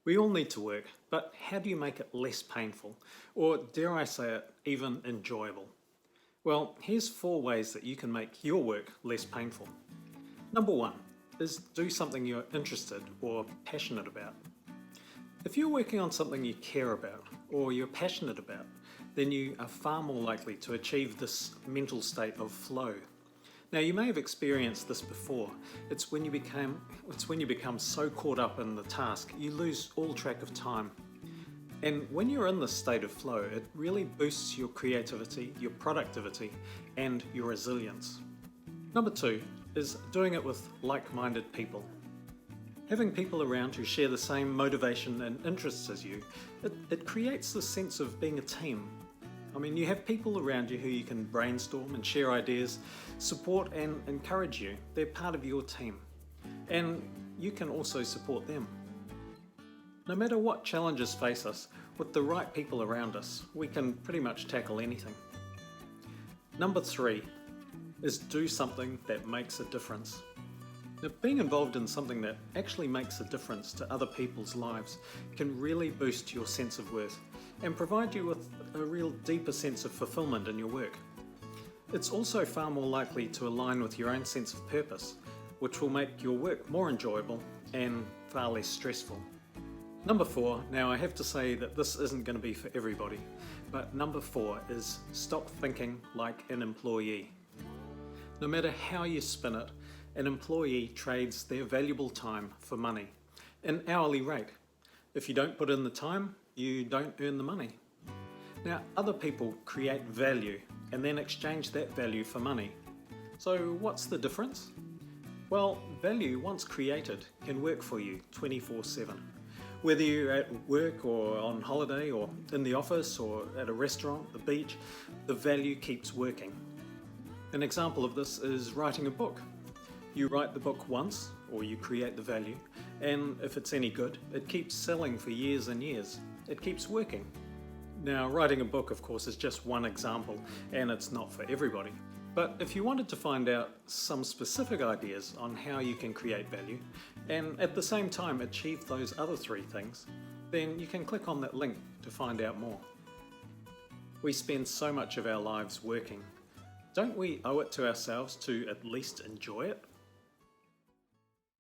We all need to work, but how do you make it less painful? Or dare I say it, even enjoyable? Well, here's 4 ways that you can make your work less painful. Number 1 is do something you're interested or passionate about. If you're working on something you care about or you're passionate about, then you are far more likely to achieve this mental state of flow. Now, you may have experienced this before. It's when you become so caught up in the task, you lose all track of time. And when you're in this state of flow, it really boosts your creativity, your productivity, and your resilience. Number 2 is doing it with like-minded people. Having people around who share the same motivation and interests as you, it creates this sense of being a team. I mean, you have people around you who you can brainstorm and share ideas, support and encourage you. They're part of your team. And you can also support them. No matter what challenges face us, with the right people around us, we can pretty much tackle anything. Number 3 is do something that makes a difference. Now, being involved in something that actually makes a difference to other people's lives can really boost your sense of worth and provide you with a real deeper sense of fulfillment in your work. It's also far more likely to align with your own sense of purpose, which will make your work more enjoyable and far less stressful. Number 4, now I have to say that this isn't going to be for everybody, but number 4 is stop thinking like an employee. No matter how you spin it, an employee trades their valuable time for money, an hourly rate. If you don't put in the time, you don't earn the money. Now, other people create value and then exchange that value for money. So what's the difference? Well, value once created can work for you 24/7. Whether you're at work or on holiday or in the office or at a restaurant, the beach, the value keeps working. An example of this is writing a book. You write the book once, or you create the value, and if it's any good, it keeps selling for years and years. It keeps working. Now, writing a book, of course, is just one example, and it's not for everybody. But if you wanted to find out some specific ideas on how you can create value, and at the same time achieve those other 3 things, then you can click on that link to find out more. We spend so much of our lives working. Don't we owe it to ourselves to at least enjoy it?